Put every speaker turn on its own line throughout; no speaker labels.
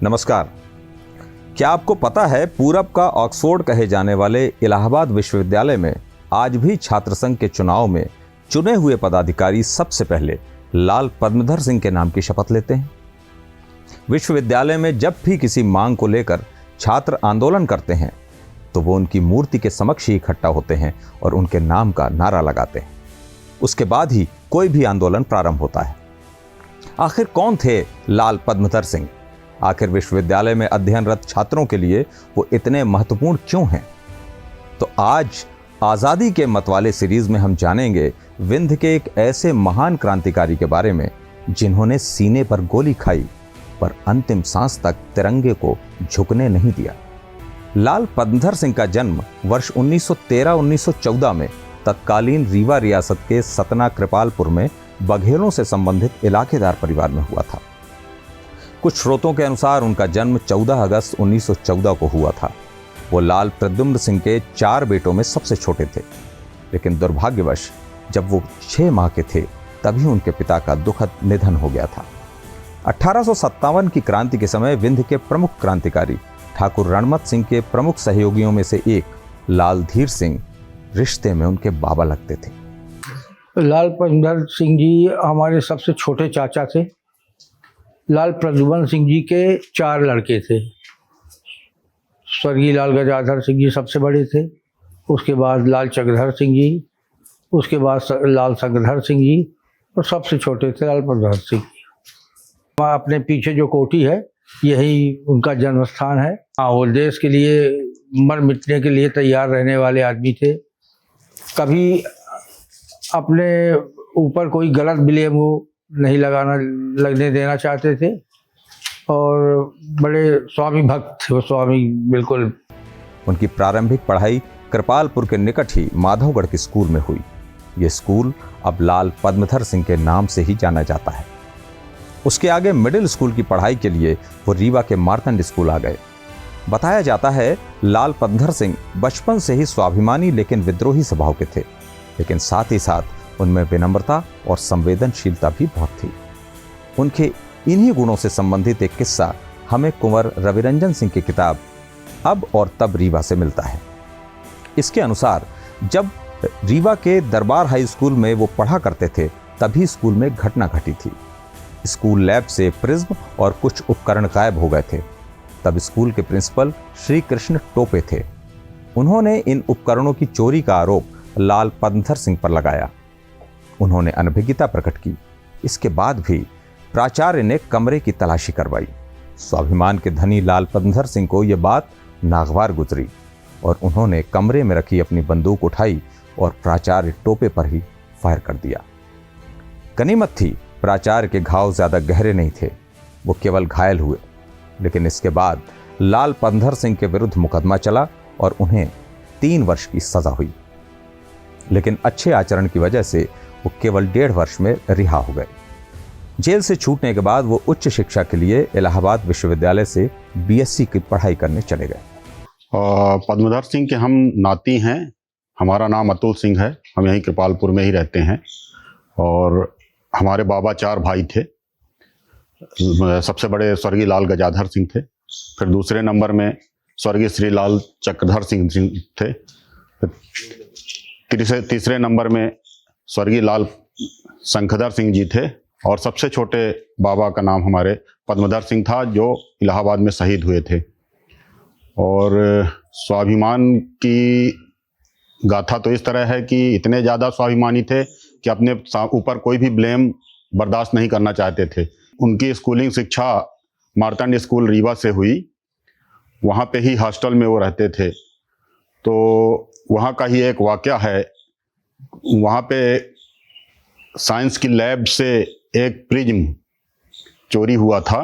नमस्कार। क्या आपको पता है पूरब का ऑक्सफोर्ड कहे जाने वाले इलाहाबाद विश्वविद्यालय में आज भी छात्र संघ के चुनाव में चुने हुए पदाधिकारी सबसे पहले लाल पद्मधर सिंह के नाम की शपथ लेते हैं। विश्वविद्यालय में जब भी किसी मांग को लेकर छात्र आंदोलन करते हैं तो वो उनकी मूर्ति के समक्ष ही इकट्ठा होते हैं और उनके नाम का नारा लगाते हैं। उसके बाद ही कोई भी आंदोलन प्रारंभ होता है। आखिर कौन थे लाल पद्मधर सिंह? आखिर विश्वविद्यालय में अध्ययनरत छात्रों के लिए वो इतने महत्वपूर्ण क्यों हैं? तो आज आजादी के मतवाले सीरीज में हम जानेंगे विंध्य के एक ऐसे महान क्रांतिकारी के बारे में जिन्होंने सीने पर गोली खाई पर अंतिम सांस तक तिरंगे को झुकने नहीं दिया। लाल पद्मधर सिंह का जन्म वर्ष 1913-1914 में तत्कालीन रीवा रियासत के सतना कृपालपुर में बघेलों से संबंधित इलाकेदार परिवार में हुआ था। कुछ स्रोतों के अनुसार उनका जन्म 14 अगस्त 1914 को हुआ था। वो लाल प्रद्युम्न सिंह के 4 बेटों में सबसे छोटे थे, लेकिन दुर्भाग्यवश जब वो 6 माह के थे तभी उनके पिता का दुखद निधन हो गया था। 1857 की क्रांति के समय विंध्य के प्रमुख क्रांतिकारी ठाकुर रणमत सिंह के प्रमुख सहयोगियों में से एक लाल धीर सिंह रिश्ते में उनके बाबा लगते थे।
लाल पद्मधर सिंह जी हमारे सबसे छोटे चाचा थे। लाल प्रद्युम्न सिंह जी के 4 लड़के थे। स्वर्गीय लाल गजाधर सिंह जी सबसे बड़े थे, उसके बाद लाल चक्रधर सिंह जी, उसके बाद लाल संगधर सिंह जी और सबसे छोटे थे लाल पद्मधर सिंह जी। अपने पीछे जो कोठी है यही उनका जन्म स्थान है। वो देश के लिए मर मिटने के लिए तैयार रहने वाले आदमी थे। कभी अपने ऊपर कोई गलत ब्लेम वो नहीं लगने देना चाहते थे और बड़े स्वामी भक्त थे वो, स्वामी बिल्कुल।
उनकी प्रारंभिक पढ़ाई कृपालपुर के निकट ही माधवगढ़ के स्कूल में हुई। ये स्कूल अब लाल पद्मधर सिंह के नाम से ही जाना जाता है। उसके आगे मिडिल स्कूल की पढ़ाई के लिए वो रीवा के मार्तंड स्कूल आ गए। बताया जाता है लाल पद्मधर सिंह बचपन से ही स्वाभिमानी लेकिन विद्रोही स्वभाव के थे, लेकिन साथ ही साथ उनमें विनम्रता और संवेदनशीलता भी बहुत थी। उनके इन्हीं गुणों से संबंधित एक किस्सा हमें कुंवर रविरंजन सिंह की किताब अब और तब रीवा से मिलता है। इसके अनुसार जब रीवा के दरबार हाई स्कूल में वो पढ़ा करते थे तभी स्कूल में घटना घटी थी। स्कूल लैब से प्रिज्म और कुछ उपकरण गायब हो गए थे। तब स्कूल के प्रिंसिपल श्री कृष्ण टोपे थे। उन्होंने इन उपकरणों की चोरी का आरोप लाल पद्मधर सिंह पर लगाया। उन्होंने अनभिज्ञता प्रकट की। इसके बाद भी प्राचार्य ने कमरे की तलाशी करवाई। स्वाभिमान के धनी लाल पद्मधर सिंह को यह बात नागवार गुजरी और उन्होंने कमरे में रखी अपनी बंदूक उठाई और प्राचार्य टोपे पर ही फायर कर दिया। गनीमत थी प्राचार्य के घाव ज्यादा गहरे नहीं थे, वो केवल घायल हुए। लेकिन इसके बाद लाल पद्मधर सिंह के विरुद्ध मुकदमा चला और उन्हें 3 वर्ष की सजा हुई। लेकिन अच्छे आचरण की वजह से वो केवल 1.5 वर्ष में रिहा हो गए। जेल से छूटने के बाद वो उच्च शिक्षा के लिए इलाहाबाद विश्वविद्यालय से बीएससी की पढ़ाई करने चले गए।
पद्मधर सिंह के हम नाती हैं। हमारा नाम अतुल सिंह है। हम यहीं कृपालपुर में ही रहते हैं और हमारे बाबा 4 भाई थे। सबसे बड़े स्वर्गीय लाल गजाधर सिंह थे, फिर दूसरे नंबर में स्वर्गीय श्री लाल चक्रधर सिंह थे, तीसरे नंबर में स्वर्गीय लाल संखधर सिंह जी थे और सबसे छोटे बाबा का नाम हमारे पद्मधर सिंह था जो इलाहाबाद में शहीद हुए थे। और स्वाभिमान की गाथा तो इस तरह है कि इतने ज़्यादा स्वाभिमानी थे कि अपने ऊपर कोई भी ब्लेम बर्दाश्त नहीं करना चाहते थे। उनकी स्कूलिंग शिक्षा मार्तंड स्कूल रीवा से हुई। वहाँ पे ही हॉस्टल में वो रहते थे। तो वहाँ का ही एक वाकया है। वहाँ पे साइंस की लैब से एक प्रिज्म चोरी हुआ था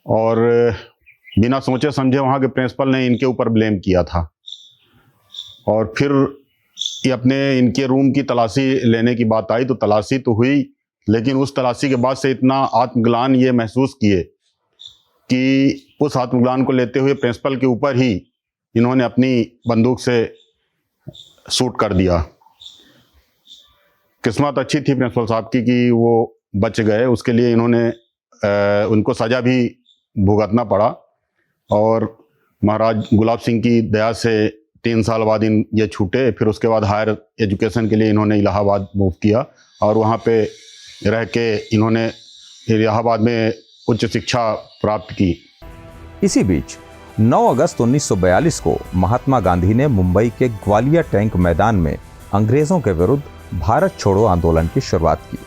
और बिना सोचे समझे वहाँ के प्रिंसिपल ने इनके ऊपर ब्लेम किया था। और फिर ये अपने इनके रूम की तलाशी लेने की बात आई तो तलाशी तो हुई, लेकिन उस तलाशी के बाद से इतना आत्मग्लान ये महसूस किए कि उस आत्मग्लान को लेते हुए प्रिंसिपल के ऊपर ही इन्होंने अपनी बंदूक से शूट कर दिया। किस्मत अच्छी थी प्रिंसिपल साहब की कि वो बच गए। उसके लिए इन्होंने उनको सज़ा भी भुगतना पड़ा। और महाराज गुलाब सिंह की दया से 3 साल बाद ये छूटे। फिर उसके बाद हायर एजुकेशन के लिए इन्होंने इलाहाबाद मूव किया और वहाँ पे रह के इन्होंने इलाहाबाद में उच्च शिक्षा प्राप्त की।
इसी बीच 9 अगस्त 1942 को महात्मा गांधी ने मुंबई के ग्वालियर टैंक मैदान में अंग्रेजों के विरुद्ध भारत छोड़ो आंदोलन की शुरुआत की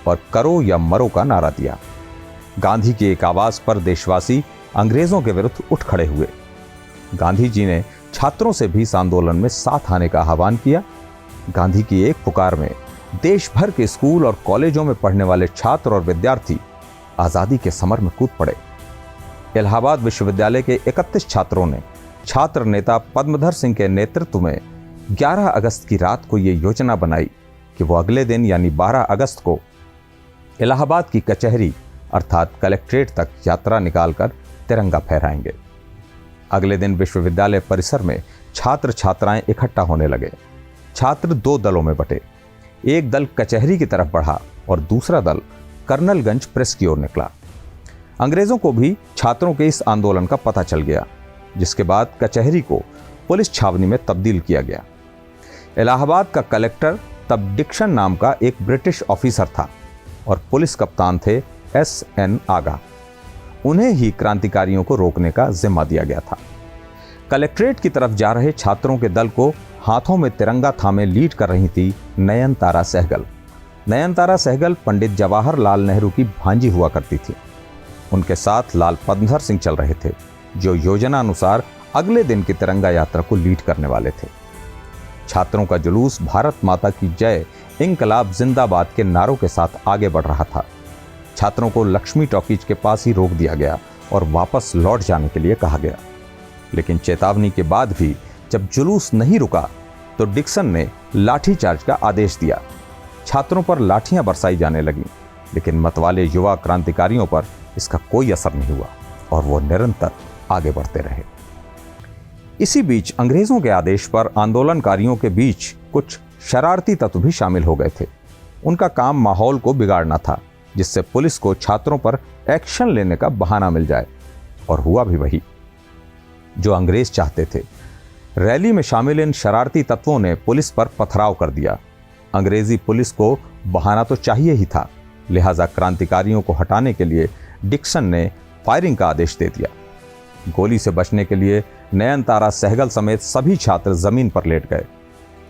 और करो या मरो का नारा दिया। गांधी की एक आवाज पर देशवासी अंग्रेजों के विरुद्ध उठ खड़े हुए। गांधी जी ने छात्रों से भी इस आंदोलन में साथ आने का आह्वान किया। गांधी की एक पुकार में देश भर के स्कूल और कॉलेजों में पढ़ने वाले छात्र और विद्यार्थी आजादी के समर में कूद पड़े। इलाहाबाद विश्वविद्यालय के 31 छात्रों ने छात्र नेता पद्मधर सिंह के नेतृत्व में 11 अगस्त की रात को यह योजना बनाई कि वो अगले दिन यानी 12 अगस्त को इलाहाबाद की कचहरी अर्थात कलेक्ट्रेट तक यात्रा निकालकर तिरंगा फहराएंगे। अगले दिन विश्वविद्यालय परिसर में छात्र छात्राएं इकट्ठा होने लगे। छात्र 2 दलों में बटे। एक दल कचहरी की तरफ बढ़ा और दूसरा दल कर्नलगंज प्रेस की ओर निकला। अंग्रेजों को भी छात्रों के इस आंदोलन का पता चल गया, जिसके बाद कचहरी को पुलिस छावनी में तब्दील किया गया। इलाहाबाद का कलेक्टर तब डिक्सन नाम का एक ब्रिटिश ऑफिसर था और पुलिस कप्तान थे S.N. आगा। उन्हें ही क्रांतिकारियों को रोकने का जिम्मा दिया गया था। कलेक्ट्रेट की तरफ जा रहे छात्रों के दल को हाथों में तिरंगा थामे लीड कर रही थी नयनतारा सहगल। नयनतारा सहगल पंडित जवाहरलाल नेहरू की भांजी हुआ करती थी। उनके साथ लाल पद्मधर सिंह चल रहे थे, जो योजना अनुसार अगले दिन की तिरंगा यात्रा को लीड करने वाले थे। छात्रों का जुलूस भारत माता की जय, इंकलाब जिंदाबाद के नारों के साथ आगे बढ़ रहा था। छात्रों को लक्ष्मी टॉकीज के पास ही रोक दिया गया और वापस लौट जाने के लिए कहा गया। लेकिन चेतावनी के बाद भी जब जुलूस नहीं रुका तो डिक्सन ने लाठीचार्ज का आदेश दिया। छात्रों पर लाठियां बरसाई जाने लगीं, लेकिन मतवाले युवा क्रांतिकारियों पर इसका कोई असर नहीं हुआ और वो निरंतर आगे बढ़ते रहे। इसी बीच अंग्रेजों के आदेश पर आंदोलनकारियों के बीच कुछ शरारती तत्व भी शामिल हो गए थे। उनका काम माहौल को बिगाड़ना था, जिससे पुलिस को छात्रों पर एक्शन लेने का बहाना मिल जाए, और हुआ भी वही जो अंग्रेज चाहते थे। रैली में शामिल इन शरारती तत्वों ने पुलिस पर पथराव कर दिया। अंग्रेजी पुलिस को बहाना तो चाहिए ही था, लिहाजा क्रांतिकारियों को हटाने के लिए डिक्सन ने फायरिंग का आदेश दे दिया। गोली से बचने के लिए नयनतारा सहगल समेत सभी छात्र जमीन पर लेट गए।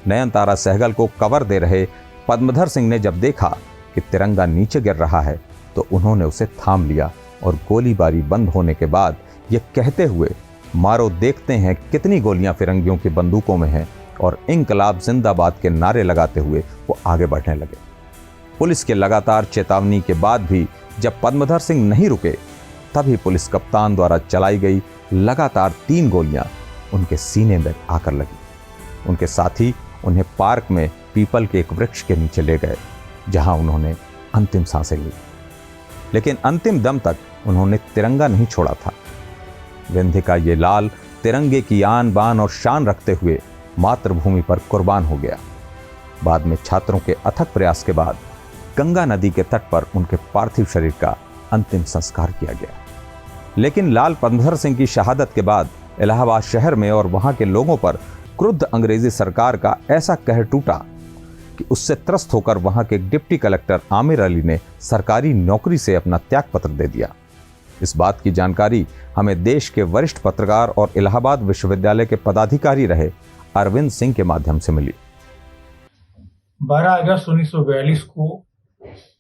नयनतारा सहगल को कवर दे रहे पद्मधर सिंह ने जब देखा कि तिरंगा नीचे गिर रहा है तो उन्होंने उसे थाम लिया और गोलीबारी बंद होने के बाद ये कहते हुए, मारो देखते हैं कितनी गोलियां फिरंगियों की बंदूकों में हैं, और इंकलाब जिंदाबाद के नारे लगाते हुए वो आगे बढ़ने लगे। पुलिस के लगातार चेतावनी के बाद भी जब पद्मधर सिंह नहीं रुके, तभी पुलिस कप्तान द्वारा चलाई गई लगातार 3 गोलियां उनके सीने में आकर लगी। उनके साथी उन्हें पार्क में पीपल के एक वृक्ष के नीचे ले गए, जहां उन्होंने अंतिम सांसें ली। लेकिन अंतिम दम तक उन्होंने तिरंगा नहीं छोड़ा था। विंध्य का ये लाल तिरंगे की आन बान और शान रखते हुए मातृभूमि पर कुर्बान हो गया। बाद में छात्रों के अथक प्रयास के बाद गंगा नदी के तट पर उनके पार्थिव शरीर का अंतिम संस्कार किया गया। लेकिन लाल पद्मधर सिंह की शहादत के बाद इलाहाबाद शहर में और वहां के लोगों पर क्रुद्ध अंग्रेजी सरकार का ऐसा कहर टूटा कि उससे त्रस्त होकर वहां के डिप्टी कलेक्टर आमिर अली ने सरकारी नौकरी से अपना त्यागपत्र दे दिया। इस बात की जानकारी हमें देश के वरिष्ठ पत्रकार और इलाहाबाद विश्वविद्यालय के पदाधिकारी रहे अरविंद सिंह के माध्यम से मिली।
12 अगस्त 1942 को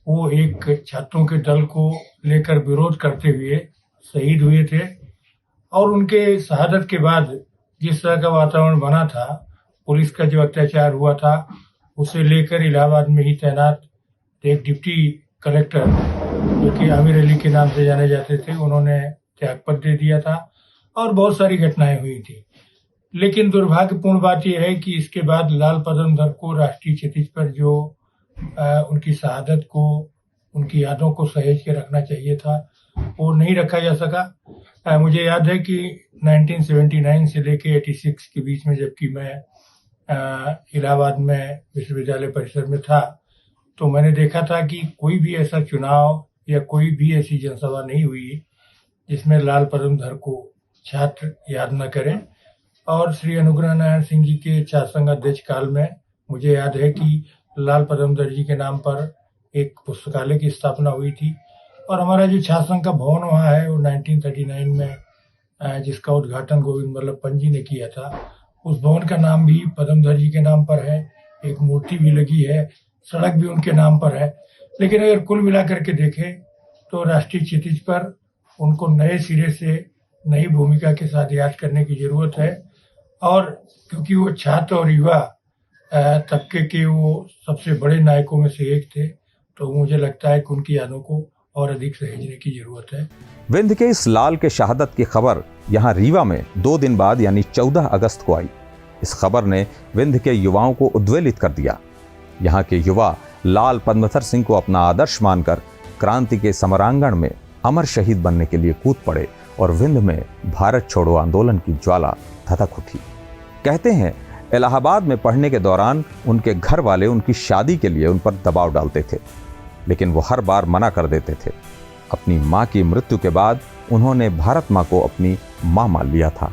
वो एक छात्रों के दल को लेकर विरोध करते हुए शहीद हुए थे, और उनके शहादत के बाद जिस तरह का वातावरण बना था, पुलिस का जो अत्याचार हुआ था, उसे लेकर इलाहाबाद में ही तैनात एक डिप्टी कलेक्टर जो कि आमिर अली के नाम से जाने जाते थे, उन्होंने त्यागपत्र दे दिया था और बहुत सारी घटनाएं हुई थी। लेकिन दुर्भाग्यपूर्ण बात यह है कि इसके बाद लाल पद्मधर को राष्ट्रीय क्षितिज पर जो उनकी शहादत को, उनकी यादों को सहेज के रखना चाहिए था, वो नहीं रखा जा सका। मुझे याद है कि 1979 से लेके 86 के बीच में, जबकि मैं इलाहाबाद में विश्वविद्यालय परिसर में था, तो मैंने देखा था कि कोई भी ऐसा चुनाव या कोई भी ऐसी जनसभा नहीं हुई जिसमें लाल पद्मधर को छात्र याद न करें। और श्री अनुग्रह नारायण सिंह जी के छात्र संघ अध्यक्ष काल में मुझे याद है कि लाल पद्मधर जी के नाम पर एक पुस्तकालय की स्थापना हुई थी। और हमारा जो छात्र संघ का भवन वहाँ है वो 1939 में जिसका उद्घाटन गोविंद वल्लभ पंत जी ने किया था, उस भवन का नाम भी पद्मधर जी के नाम पर है। एक मूर्ति भी लगी है, सड़क भी उनके नाम पर है। लेकिन अगर कुल मिलाकर के देखें तो राष्ट्रीय क्षितिज पर उनको नए सिरे से नई भूमिका के साथ याद करने की जरूरत है। और क्योंकि वो छात्र और युवा तबके के वो सबसे बड़े नायकों में से एक थे, तो मुझे लगता है कि उनकी यादों को और अधिक सहेजने की जरूरत है।
विंध्य के इस लाल के शहादत की खबर यहाँ रीवा में 2 दिन बाद यानी 14 अगस्त को आई। इस खबर ने विंध्य के युवाओं को उद्वेलित कर दिया। यहाँ के युवा लाल पद्मधर सिंह को अपना आदर्श मानकर क्रांति के समरांगण में अमर शहीद बनने के लिए कूद पड़े और विंध्य में भारत छोड़ो आंदोलन की ज्वाला धधक उठी। कहते हैं इलाहाबाद में पढ़ने के दौरान उनके घर वाले उनकी शादी के लिए उन पर दबाव डालते थे, लेकिन वो हर बार मना कर देते थे। अपनी माँ की मृत्यु के बाद उन्होंने भारत माँ को अपनी माँ मान लिया था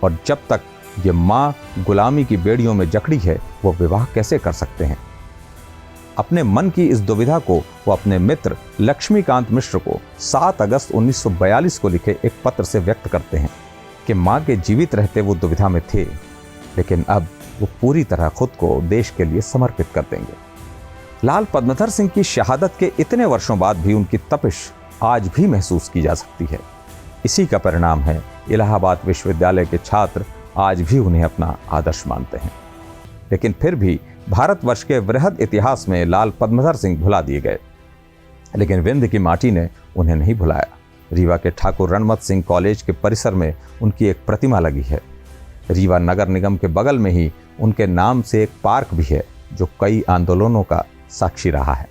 और जब तक ये माँ गुलामी की बेड़ियों में जकड़ी है वो विवाह कैसे कर सकते हैं। अपने मन की इस दुविधा को वो अपने मित्र लक्ष्मीकांत मिश्र को 7 अगस्त 1942 को लिखे एक पत्र से व्यक्त करते हैं कि माँ के जीवित रहते वो दुविधा में थे, लेकिन अब वो पूरी तरह खुद को देश के लिए समर्पित कर देंगे। लाल पद्मधर सिंह की शहादत के इतने वर्षों बाद भी उनकी तपिश आज भी महसूस की जा सकती है। इसी का परिणाम है इलाहाबाद विश्वविद्यालय के छात्र आज भी उन्हें अपना आदर्श मानते हैं। लेकिन फिर भी भारतवर्ष के वृहद इतिहास में लाल पद्मधर सिंह भुला दिए गए, लेकिन विंध्य की माटी ने उन्हें नहीं भुलाया। रीवा के ठाकुर रणमत सिंह कॉलेज के परिसर में उनकी एक प्रतिमा लगी है। रीवा नगर निगम के बगल में ही उनके नाम से एक पार्क भी है जो कई आंदोलनों का साक्षी रहा है।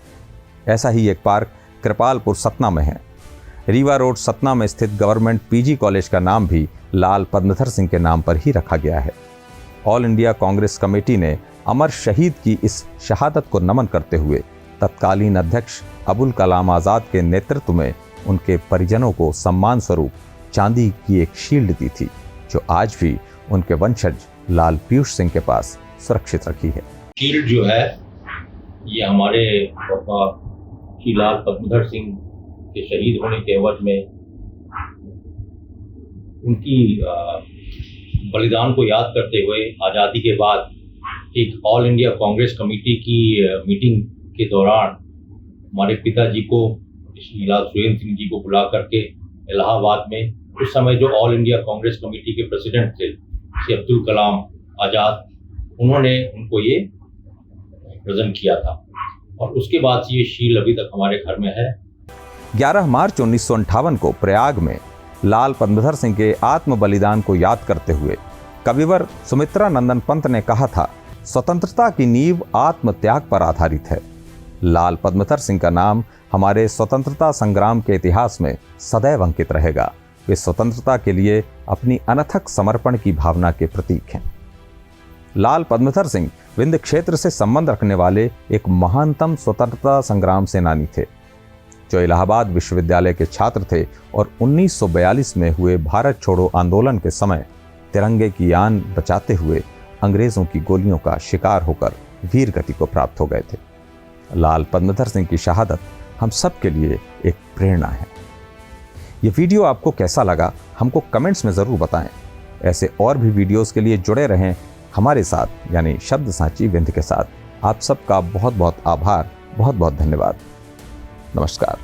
ऐसा ही एक पार्क कृपालपुर सतना में है। रीवा रोड सतना में स्थित गवर्नमेंट पीजी कॉलेज का नाम भी लाल पद्मधर सिंह के नाम पर ही रखा गया है। ऑल इंडिया कांग्रेस कमेटी ने अमर शहीद की इस शहादत को नमन करते हुए तत्कालीन अध्यक्ष अबुल कलाम आज़ाद के नेतृत्व में उनके परिजनों को सम्मान स्वरूप चांदी की एक शील्ड दी थी, जो आज भी उनके वंशज लाल पीयूष सिंह के पास सुरक्षित रखी है।
शील्ड जो है ये हमारे पापा श्री लाल पद्मधर सिंह के शहीद होने के एवज में उनकी बलिदान को याद करते हुए आज़ादी के बाद एक ऑल इंडिया कांग्रेस कमेटी की मीटिंग के दौरान हमारे पिताजी को श्री लाल सुरेंद्र सिंह जी को बुला करके इलाहाबाद में, उस समय जो ऑल इंडिया कांग्रेस कमेटी के प्रेसिडेंट थे श्री अब्दुल कलाम आज़ाद, उन्होंने उनको ये प्रेजेंट किया था और उसके बाद से ये शील अभी तक हमारे घर में है।
11 मार्च 1958 को प्रयाग में लाल पद्मधर सिंह के आत्म बलिदान को याद करते हुए कविवर सुमित्रा नंदन पंत ने कहा था, स्वतंत्रता की नींव आत्म त्याग पर आधारित है। लाल पद्मधर सिंह का नाम हमारे स्वतंत्रता संग्राम के इतिहास में सदैव अंकित रहेगा। वे स्वतंत्रता के लिए अपनी अनथक समर्पण की भावना के प्रतीक हैं। लाल पद्मधर सिंह विंध्य क्षेत्र से संबंध रखने वाले एक महानतम स्वतंत्रता संग्राम सेनानी थे, जो इलाहाबाद विश्वविद्यालय के छात्र थे और 1942 में हुए भारत छोड़ो आंदोलन के समय तिरंगे की आन बचाते हुए अंग्रेजों की गोलियों का शिकार होकर वीर गति को प्राप्त हो गए थे। लाल पद्मधर सिंह की शहादत हम सब के लिए एक प्रेरणा है। ये वीडियो आपको कैसा लगा हमको कमेंट्स में ज़रूर बताएं। ऐसे और भी वीडियोस के लिए जुड़े रहें हमारे साथ, यानी शब्द सांची विंध्य के साथ। आप सबका बहुत बहुत आभार, बहुत बहुत धन्यवाद। नमस्कार।